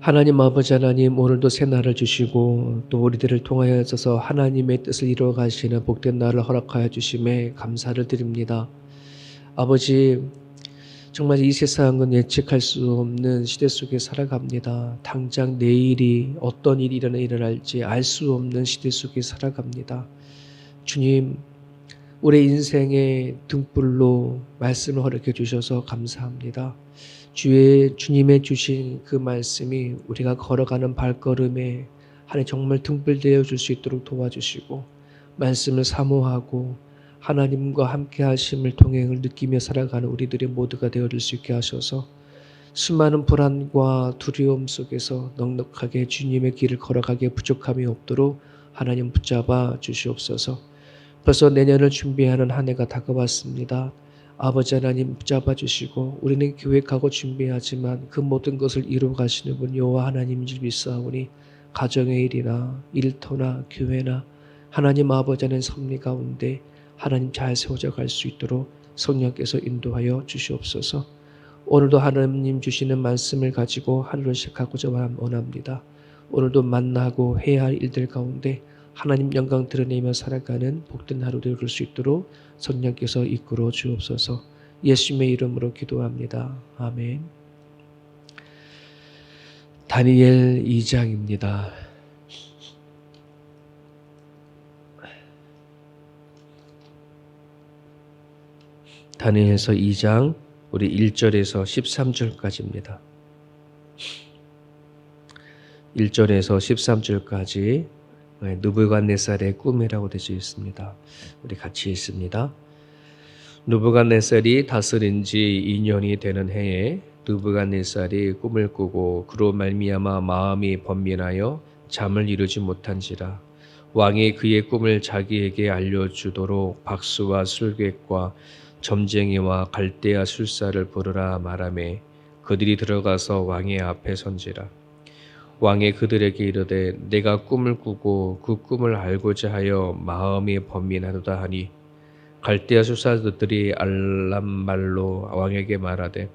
하나님 아버지 하나님, 오늘도 새 날을 주시고 또 우리들을 통하여 있어서 하나님의 뜻을 이루어 가시는 복된 날을 허락하여 주심에 감사를 드립니다. 아버지, 정말 이 세상은 예측할 수 없는 시대 속에 살아갑니다. 당장 내일이 어떤 일이 일어날지 알 수 없는 시대 속에 살아갑니다. 주님, 우리 인생의 등불로 말씀을 허락해 주셔서 감사합니다. 주님의 주신 그 말씀이 우리가 걸어가는 발걸음에 하나님 정말 등불 되어 줄 수 있도록 도와주시고, 말씀을 사모하고 하나님과 함께 하심을 동행을 느끼며 살아가는 우리들의 모두가 되어줄 수 있게 하셔서 수많은 불안과 두려움 속에서 넉넉하게 주님의 길을 걸어가기에 부족함이 없도록 하나님 붙잡아 주시옵소서. 벌써 내년을 준비하는 한 해가 다가왔습니다. 아버지 하나님 붙잡아 주시고, 우리는 계획하고 준비하지만 그 모든 것을 이루어 가시는 분 여호와 하나님인 줄 믿사오니, 가정의 일이나 일터나 교회나 하나님 아버지 하나님 섭리 가운데 하나님 잘 세워져 갈 수 있도록 성령께서 인도하여 주시옵소서. 오늘도 하나님 주시는 말씀을 가지고 하루를 시작하고자 원합니다. 오늘도 만나고 해야 할 일들 가운데 하나님 영광 드러내며 살아가는 복된 하루 되어줄 수 있도록 성령께서 이끌어 주옵소서. 예수님의 이름으로 기도합니다. 아멘. 다니엘 2장입니다. 다니엘서 2장 우리 1절에서 13절까지입니다. 1절에서 13절까지 느부갓네살의 꿈이라고 되어 있습니다. 우리 같이 읽습니다. 느부갓네살이 다스린 지 2년이 되는 해에 느부갓네살이 꿈을 꾸고 그로 말미암아 마음이 번민하여 잠을 이루지 못한지라. 왕이 그의 꿈을 자기에게 알려주도록 박수와 술객과 점쟁이와 갈대아 술사를 부르라 말하매 그들이 들어가서 왕의 앞에 선지라. 왕이 그들에게 이르되 내가 꿈을 꾸고 그 꿈을 알고자 하여 마음이 번민하도다 하니, 갈대아 술사들이 알람말로 왕에게 말하되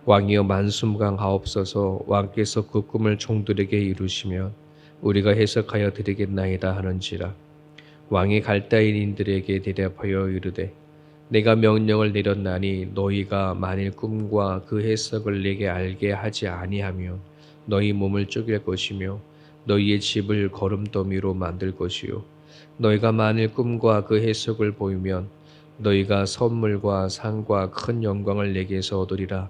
왕이여 만숨강하옵소서. 왕께서 그 꿈을 종들에게 이루시면 우리가 해석하여 드리겠나이다 하는지라. 왕이 갈대아인들에게 대답하여 이르되 내가 명령을 내렸나니 너희가 만일 꿈과 그 해석을 내게 알게 하지 아니하면 너희 몸을 쪼갤 것이며 너희의 집을 거름더미로 만들 것이요, 너희가 만일 꿈과 그 해석을 보이면 너희가 선물과 상과 큰 영광을 내게서 얻으리라.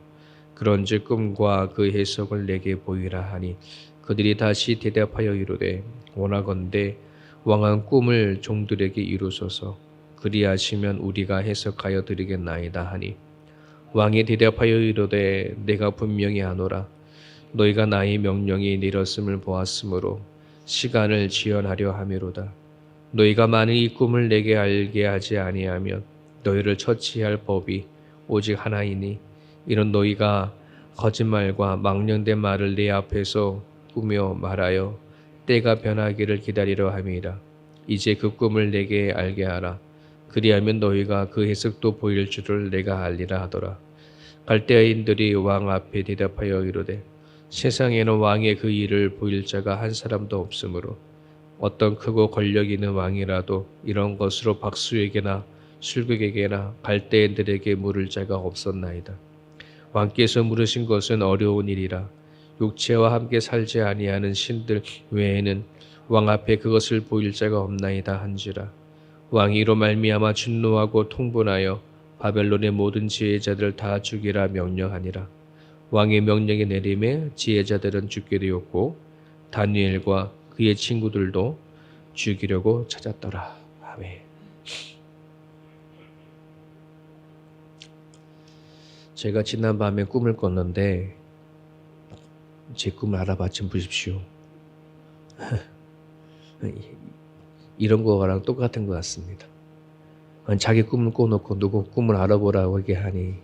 그런즉 꿈과 그 해석을 내게 보이라 하니, 그들이 다시 대답하여 이르되 원하건대 왕은 꿈을 종들에게 이루소서. 그리하시면 우리가 해석하여 드리겠나이다 하니, 왕이 대답하여 이르되 내가 분명히 하노라. 너희가 나의 명령이 내렸음을 보았으므로 시간을 지연하려 함이로다. 너희가 만일 이 꿈을 내게 알게 하지 아니하면 너희를 처치할 법이 오직 하나이니, 이는 너희가 거짓말과 망령된 말을 내 앞에서 꾸며 말하여 때가 변하기를 기다리려 함이라. 이제 그 꿈을 내게 알게 하라. 그리하면 너희가 그 해석도 보일 줄을 내가 알리라 하더라. 갈대아인들이 왕 앞에 대답하여 이르되 세상에는 왕의 그 일을 보일 자가 한 사람도 없으므로 어떤 크고 권력 있는 왕이라도 이런 것으로 박수에게나 술객에게나 갈대인들에게 물을 자가 없었나이다. 왕께서 물으신 것은 어려운 일이라. 육체와 함께 살지 아니하는 신들 외에는 왕 앞에 그것을 보일 자가 없나이다 한지라. 왕이 이로 말미암아 진노하고 통분하여 바벨론의 모든 지혜자들 다 죽이라 명령하니라. 왕의 명령이 내림에 지혜자들은 죽게 되었고 다니엘과 그의 친구들도 죽이려고 찾았더라. 아멘. 제가 지난밤에 꿈을 꿨는데 제 꿈을 알아봐 좀 보십시오. 이런 거랑 똑같은 것 같습니다. 자기 꿈을 꿔놓고 누구 꿈을 알아보라고 얘기하니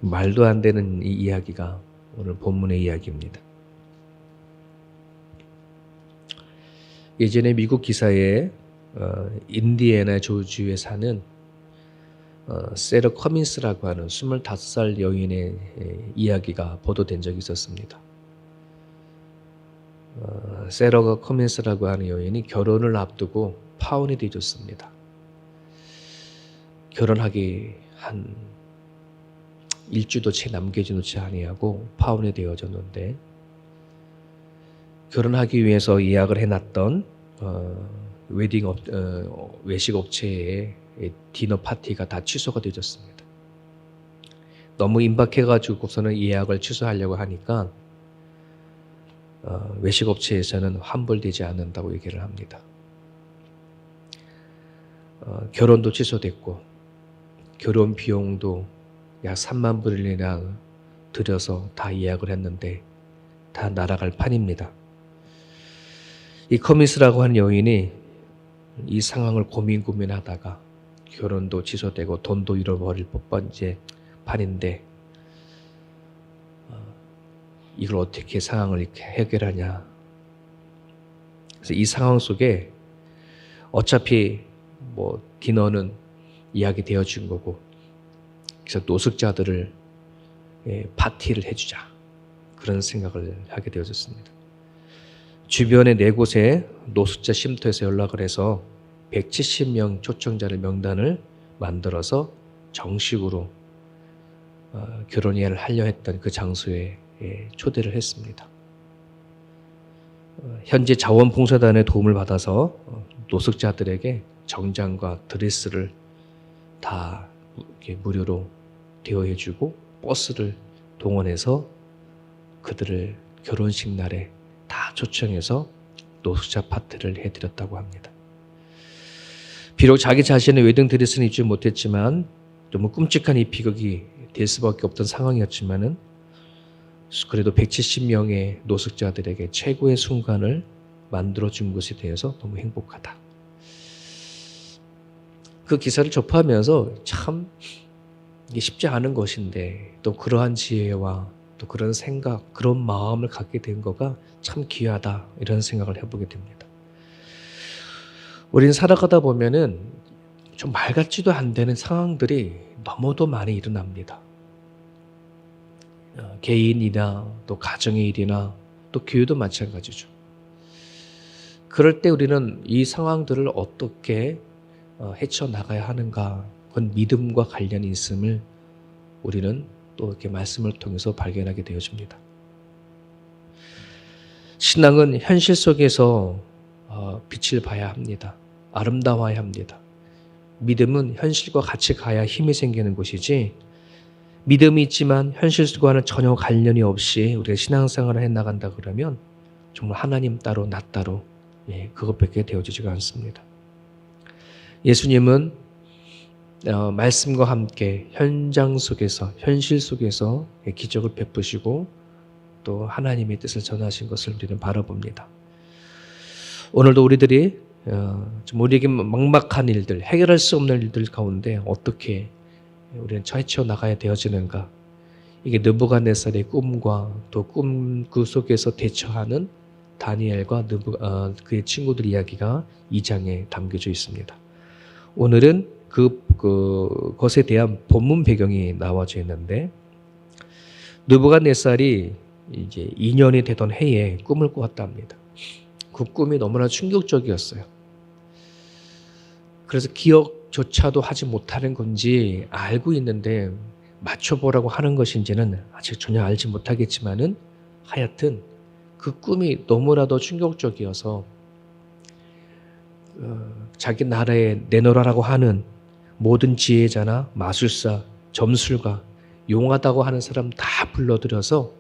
말도 안 되는 이 이야기가 오늘 본문의 이야기입니다. 예전에 미국 기사에 인디애나 주주에 사는 세라 커민스라고 하는 25살 여인의 이야기가 보도된 적이 있었습니다. 세러가 커민스라고 하는 여인이 결혼을 앞두고 파혼이 되어졌습니다. 결혼하기 한 일주도 채 남겨지지 아니하고 파혼이 되어졌는데, 결혼하기 위해서 예약을 해놨던 외식 업체의 디너 파티가 다 취소가 되어졌습니다. 너무 임박해가지고서는 예약을 취소하려고 하니까 외식 업체에서는 환불되지 않는다고 얘기를 합니다. 결혼도 취소됐고 결혼 비용도 약 3만 불이나 들여서 다 예약을 했는데 다 날아갈 판입니다. 이 커미스라고 하는 여인이 이 상황을 고민하다가 결혼도 취소되고 돈도 잃어버릴 법한제 판인데 이걸 어떻게 상황을 이렇게 해결하냐. 그래서 이 상황 속에 어차피 뭐 디너는 예약이 되어진 거고, 그래서 노숙자들을 파티를 해주자, 그런 생각을 하게 되어졌습니다. 주변의 4곳에 노숙자 쉼터에서 연락을 해서 170명 초청자를 명단을 만들어서 정식으로 결혼 예약을 하려 했던 그 장소에 초대를 했습니다. 현재 자원봉사단의 도움을 받아서 노숙자들에게 정장과 드레스를 다 이렇게 무료로 대여해주고 버스를 동원해서 그들을 결혼식 날에 다 초청해서 노숙자 파티를 해드렸다고 합니다. 비록 자기 자신의 웨딩 드레스는 입지 못했지만 너무 끔찍한 이 비극이 될 수밖에 없던 상황이었지만은 그래도 170명의 노숙자들에게 최고의 순간을 만들어준 것에 대해서 너무 행복하다. 그 기사를 접하면서 참 이게 쉽지 않은 것인데 또 그러한 지혜와 또 그런 생각, 그런 마음을 갖게 된 거가 참 귀하다, 이런 생각을 해보게 됩니다. 우리는 살아가다 보면은 좀 말 같지도 않는 상황들이 너무도 많이 일어납니다. 개인이나 또 가정의 일이나 또 교회도 마찬가지죠. 그럴 때 우리는 이 상황들을 어떻게 헤쳐나가야 하는가, 그건 믿음과 관련이 있음을 우리는 또 이렇게 말씀을 통해서 발견하게 되어집니다. 신앙은 현실 속에서 빛을 봐야 합니다. 아름다워야 합니다. 믿음은 현실과 같이 가야 힘이 생기는 것이지, 믿음이 있지만 현실과는 전혀 관련이 없이 우리가 신앙생활을 해나간다 그러면 정말 하나님 따로 나 따로 그것밖에 되어지지가 않습니다. 예수님은 말씀과 함께 현장 속에서, 현실 속에서 기적을 베푸시고 또 하나님의 뜻을 전하신 것을 우리는 바라봅니다. 오늘도 우리들이 좀 우리에게 막막한 일들, 해결할 수 없는 일들 가운데 어떻게 우리는 헤쳐나가야 되어지는가, 이게 느부갓네살의 꿈과 또 꿈 그 속에서 대처하는 다니엘과 그의 친구들 이야기가 2장에 담겨져 있습니다. 오늘은 그것에 대한 본문 배경이 나와져 있는데, 느부갓네살이 이제 2년이 되던 해에 꿈을 꾸었답니다. 그 꿈이 너무나 충격적이었어요. 그래서 기억조차도 하지 못하는 건지 알고 있는데 맞춰보라고 하는 것인지는 아직 전혀 알지 못하겠지만은 하여튼 그 꿈이 너무나도 충격적이어서 자기 나라에 내놓으라고 하는 모든 지혜자나 마술사, 점술가, 용하다고 하는 사람 다 불러들여서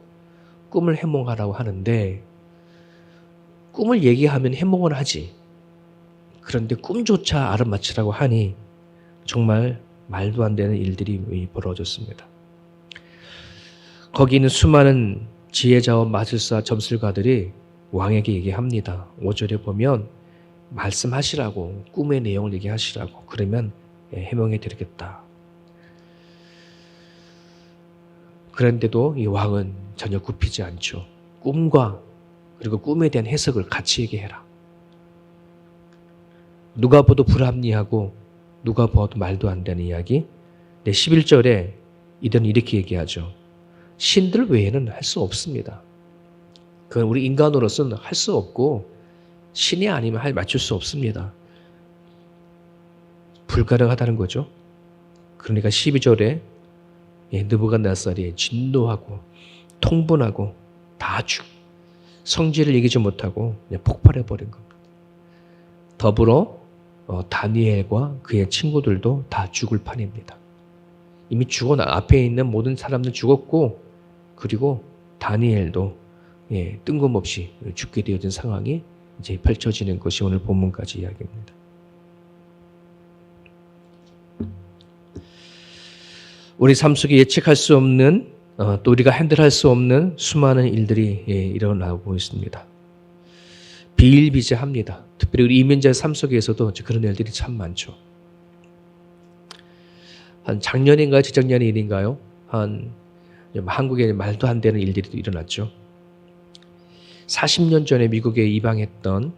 꿈을 해몽하라고 하는데, 꿈을 얘기하면 해몽을 하지. 그런데 꿈조차 알아맞히라고 하니 정말 말도 안 되는 일들이 벌어졌습니다. 거기 있는 수많은 지혜자와 마술사, 점술가들이 왕에게 얘기합니다. 5절에 보면 말씀하시라고, 꿈의 내용을 얘기하시라고, 그러면 해명해 드리겠다. 그런데도 이 왕은 전혀 굽히지 않죠. 꿈과 그리고 꿈에 대한 해석을 같이 얘기해라. 누가 봐도 불합리하고 누가 봐도 말도 안 되는 이야기. 11절에 이들은 이렇게 얘기하죠. 신들 외에는 할 수 없습니다. 그건 우리 인간으로서는 할 수 없고 신이 아니면 맞출 수 없습니다. 불가능하다는 거죠. 그러니까 12절에 느부갓네살이 진노하고 통분하고 성질을 이기지 못하고 폭발해버린 겁니다. 더불어 다니엘과 그의 친구들도 다 죽을 판입니다. 이미 앞에 있는 모든 사람들 죽었고, 그리고 다니엘도 뜬금없이 죽게 되어진 상황이 이제 펼쳐지는 것이 오늘 본문까지 이야기입니다. 우리 삶 속에 예측할 수 없는 또 우리가 핸들할 수 없는 수많은 일들이 일어나고 있습니다. 비일비재합니다. 특별히 우리 이민자의 삶 속에서도 그런 일들이 참 많죠. 한 작년인가요? 재작년 일인가요? 한국에 말도 안 되는 일들이 일어났죠. 40년 전에 미국에 입양했던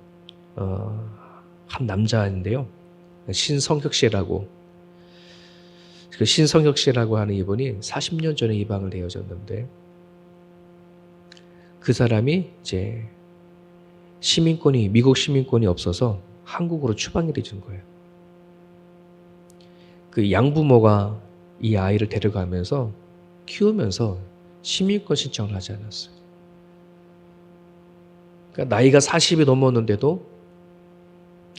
한 남자인데요. 신성혁 씨라고 하는 이분이 40년 전에 입양을 되어졌는데, 그 사람이 이제 미국 시민권이 없어서 한국으로 추방이 되는 거예요. 그 양부모가 이 아이를 데려가면서 키우면서 시민권 신청을 하지 않았어요. 그러니까 나이가 40이 넘었는데도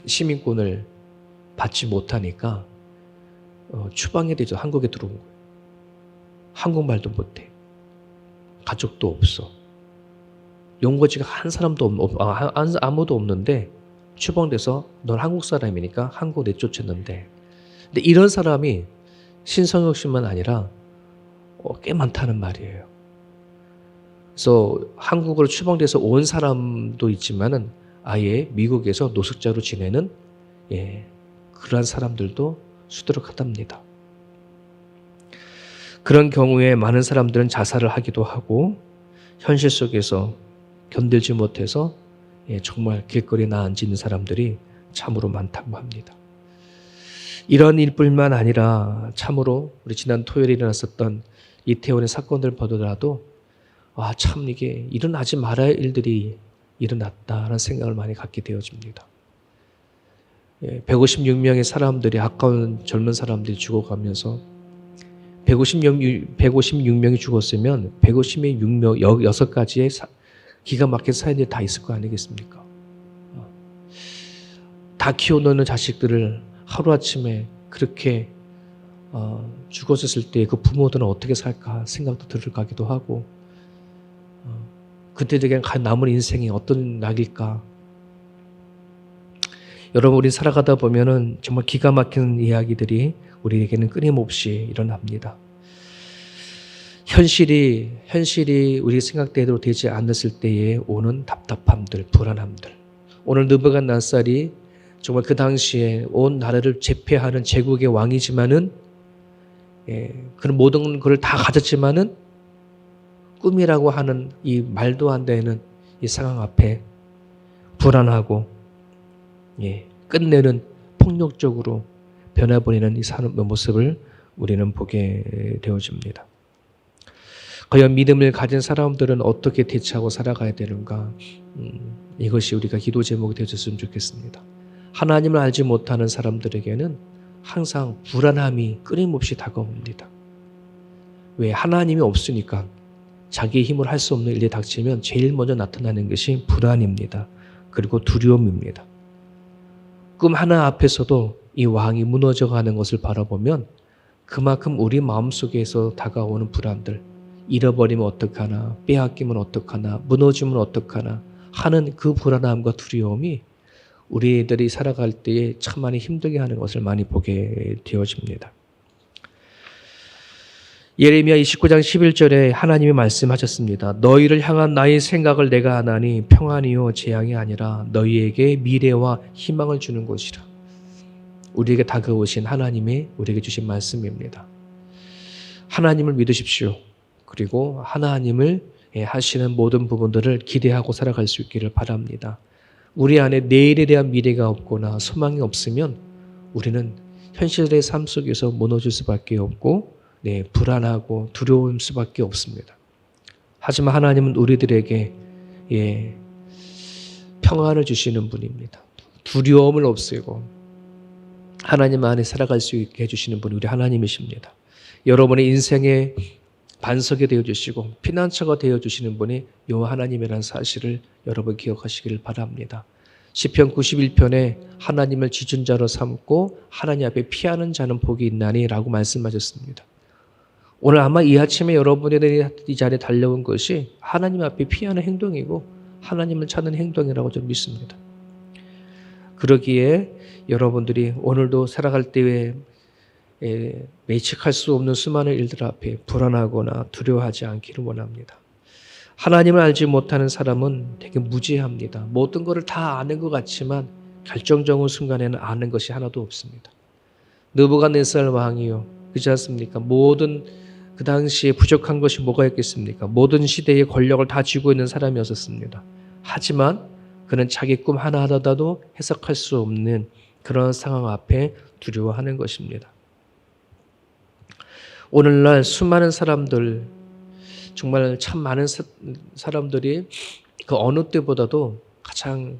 시민권을 받지 못하니까 추방이 되죠. 한국에 들어온 거예요. 한국말도 못해. 가족도 없어. 용거지가 한 사람도 아무도 없는데 추방돼서 넌 한국 사람이니까 한국 내쫓았는데, 근데 이런 사람이 신성혁 씨만 아니라 꽤 많다는 말이에요. 그래서 한국으로 추방돼서 온 사람도 있지만은 아예 미국에서 노숙자로 지내는 그러한 사람들도 수두룩하답니다. 그런 경우에 많은 사람들은 자살을 하기도 하고 현실 속에서 견딜지 못해서 정말 길거리에 나앉는 사람들이 참으로 많다고 합니다. 이런 일뿐만 아니라 참으로 우리 지난 토요일에 일어났었던 이태원의 사건들 보더라도 참 이게 일어나지 말아야 할 일들이 일어났다라는 생각을 많이 갖게 되어집니다. 156명의 사람들이, 아까운 젊은 사람들이 죽어가면서 156명이 죽었으면 156명, 6가지의 기가 막힌 사연들이 다 있을 거 아니겠습니까? 다 키워놓는 자식들을 하루아침에 그렇게 죽었을 때 그 부모들은 어떻게 살까 생각도 들어가기도 하고, 그들에게 남은 인생이 어떤 낙일까. 여러분, 우리 살아가다 보면은 정말 기가 막힌 이야기들이 우리에게는 끊임없이 일어납니다. 현실이 우리 생각대로 되지 않았을 때에 오는 답답함들, 불안함들. 오늘 느부갓네살이 정말 그 당시에 온 나라를 제패하는 제국의 왕이지만은, 그런 모든 것을 다 가졌지만은 꿈이라고 하는 이 말도 안 되는 이 상황 앞에 불안하고 끝내는 폭력적으로 변해버리는 이 사는 모습을 우리는 보게 되어집니다. 과연 믿음을 가진 사람들은 어떻게 대처하고 살아가야 되는가? 이것이 우리가 기도 제목이 되었으면 좋겠습니다. 하나님을 알지 못하는 사람들에게는 항상 불안함이 끊임없이 다가옵니다. 왜? 하나님이 없으니까 자기의 힘으로 할 수 없는 일이 닥치면 제일 먼저 나타나는 것이 불안입니다. 그리고 두려움입니다. 꿈 하나 앞에서도 이 왕이 무너져가는 것을 바라보면 그만큼 우리 마음속에서 다가오는 불안들, 잃어버리면 어떡하나, 빼앗기면 어떡하나, 무너지면 어떡하나 하는 그 불안함과 두려움이 우리들이 살아갈 때에 참 많이 힘들게 하는 것을 많이 보게 되어집니다. 예레미야 29장 11절에 하나님이 말씀하셨습니다. 너희를 향한 나의 생각을 내가 아나니 평안이요 재앙이 아니라 너희에게 미래와 희망을 주는 것이라. 우리에게 다가오신 하나님이 우리에게 주신 말씀입니다. 하나님을 믿으십시오. 그리고 하나님을 하시는 모든 부분들을 기대하고 살아갈 수 있기를 바랍니다. 우리 안에 내일에 대한 미래가 없거나 소망이 없으면 우리는 현실의 삶 속에서 무너질 수밖에 없고 불안하고 두려울 수밖에 없습니다. 하지만 하나님은 우리들에게 평안을 주시는 분입니다. 두려움을 없애고 하나님 안에 살아갈 수 있게 해주시는 분이 우리 하나님이십니다. 여러분의 인생의 반석이 되어주시고 피난처가 되어주시는 분이 요 하나님이라는 사실을 여러분 기억하시기를 바랍니다. 시편 91편에 하나님을 지존자로 삼고 하나님 앞에 피하는 자는 복이 있나니 라고 말씀하셨습니다. 오늘 아마 이 아침에 여러분들이 이 자리에 달려온 것이 하나님 앞에 피하는 행동이고 하나님을 찾는 행동이라고 저는 믿습니다. 그러기에 여러분들이 오늘도 살아갈 때에 예측할 수 없는 수많은 일들 앞에 불안하거나 두려워하지 않기를 원합니다. 하나님을 알지 못하는 사람은 되게 무지합니다. 모든 것을 다 아는 것 같지만 결정적인 순간에는 아는 것이 하나도 없습니다. 느부갓네살 왕이요, 그렇지 않습니까? 모든 그 당시에 부족한 것이 뭐가 있겠습니까? 모든 시대의 권력을 다 쥐고 있는 사람이었습니다. 하지만 그는 자기 꿈 하나하나도 해석할 수 없는 그런 상황 앞에 두려워하는 것입니다. 오늘날 수많은 사람들, 정말 참 많은 사람들이 그 어느 때보다도 가장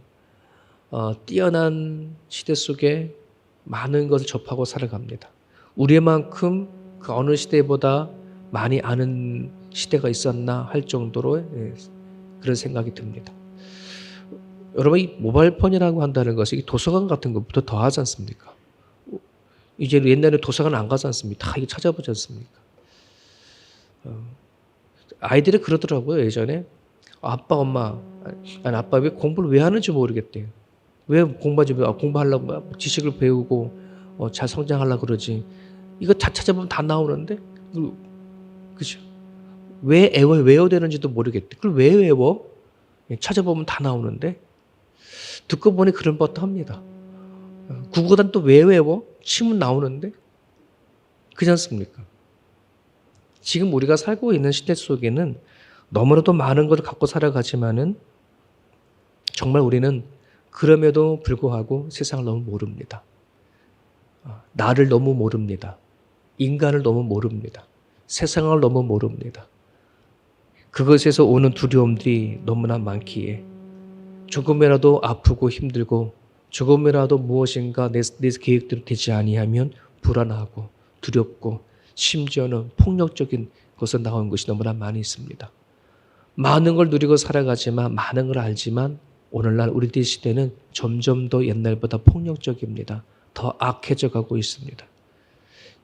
뛰어난 시대 속에 많은 것을 접하고 살아갑니다. 우리만큼 그 어느 시대보다 많이 아는 시대가 있었나 할 정도로 그런 생각이 듭니다. 여러분, 이 모바일폰이라고 한다는 것이 도서관 같은 것부터 더 하지 않습니까? 이제 옛날에 도서관 안 가지 않습니까? 다 이거 찾아보지 않습니까? 아이들이 그러더라고요, 예전에. 아빠, 엄마, 아니, 아빠 왜 공부를 왜 하는지 모르겠대요. 왜 공부하지? 공부하려고 지식을 배우고 잘 성장하려고 그러지. 이거 다 찾아보면 다 나오는데? 그죠? 왜 외워야 되는지도 모르겠대. 그걸 왜 외워? 찾아보면 다 나오는데? 듣고 보니 그런 것도 합니다. 국어단 또 왜 외워? 치면 나오는데? 그렇지 않습니까? 지금 우리가 살고 있는 시대 속에는 너무나도 많은 것을 갖고 살아가지만은 정말 우리는 그럼에도 불구하고 세상을 너무 모릅니다. 나를 너무 모릅니다. 인간을 너무 모릅니다. 세상을 너무 모릅니다. 그것에서 오는 두려움들이 너무나 많기에 조금이라도 아프고 힘들고 조금이라도 무엇인가 내 계획대로 되지 아니하면 불안하고 두렵고 심지어는 폭력적인 것으로 나오는 것이 너무나 많이 있습니다. 많은 걸 누리고 살아가지만 많은 걸 알지만 오늘날 우리들 시대는 점점 더 옛날보다 폭력적입니다. 더 악해져 가고 있습니다.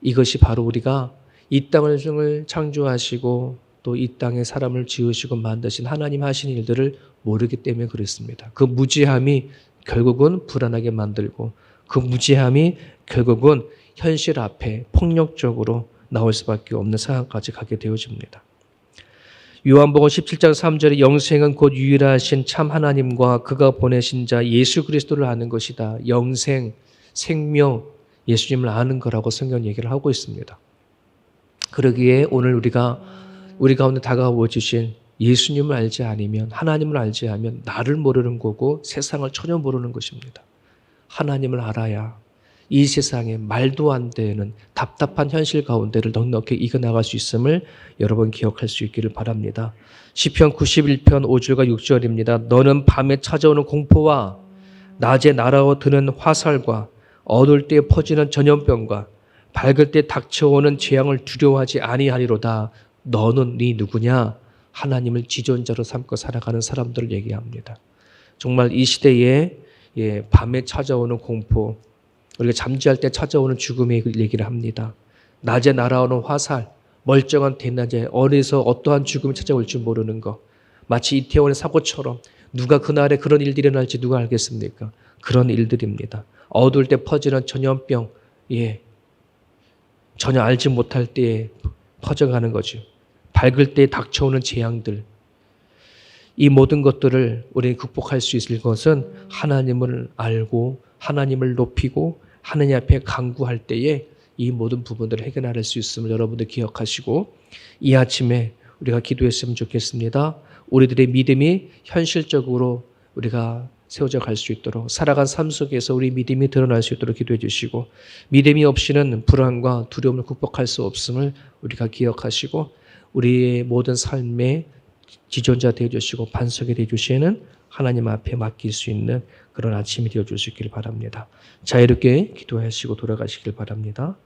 이것이 바로 우리가 이 땅을 창조하시고 또 이 땅에 사람을 지으시고 만드신 하나님 하신 일들을 모르기 때문에 그렇습니다. 그 무지함이 결국은 불안하게 만들고 그 무지함이 결국은 현실 앞에 폭력적으로 나올 수밖에 없는 상황까지 가게 되어집니다. 요한복음 17장 3절에 영생은 곧 유일하신 참 하나님과 그가 보내신 자 예수 그리스도를 아는 것이다. 영생, 생명, 예수님을 아는 거라고 성경 얘기를 하고 있습니다. 그러기에 오늘 우리 가운데 다가와 주신 예수님을 알지 않으면, 하나님을 알지 않으면 나를 모르는 거고 세상을 전혀 모르는 것입니다. 하나님을 알아야 이 세상에 말도 안 되는 답답한 현실 가운데를 넉넉히 이겨나갈 수 있음을 여러분 기억할 수 있기를 바랍니다. 시편 91편 5절과 6절입니다. 너는 밤에 찾아오는 공포와 낮에 날아드는 화살과 어두울 때 퍼지는 전염병과 밝을 때 닥쳐오는 재앙을 두려워하지 아니하리로다. 너는 네 누구냐? 하나님을 지존자로 삼고 살아가는 사람들을 얘기합니다. 정말 이 시대에 밤에 찾아오는 공포, 우리가 잠자할 때 찾아오는 죽음의 얘기를 합니다. 낮에 날아오는 화살, 멀쩡한 대낮에 어디서 어떠한 죽음이 찾아올지 모르는 것. 마치 이태원의 사고처럼 누가 그날에 그런 일들이 일어날지 누가 알겠습니까? 그런 일들입니다. 어두울 때 퍼지는 전염병, 전혀 알지 못할 때에 퍼져가는 거죠. 밝을 때 닥쳐오는 재앙들. 이 모든 것들을 우리는 극복할 수 있을 것은 하나님을 알고 하나님을 높이고 하나님 앞에 간구할 때에 이 모든 부분들을 해결할 수 있음을 여러분들 기억하시고 이 아침에 우리가 기도했으면 좋겠습니다. 우리들의 믿음이 현실적으로 우리가 세워져 갈 수 있도록 살아간 삶 속에서 우리 믿음이 드러날 수 있도록 기도해 주시고 믿음이 없이는 불안과 두려움을 극복할 수 없음을 우리가 기억하시고 우리의 모든 삶에 지존자 되어주시고 반석이 되어주시는 하나님 앞에 맡길 수 있는 그런 아침이 되어줄 수 있길 바랍니다. 자유롭게 기도하시고 돌아가시길 바랍니다.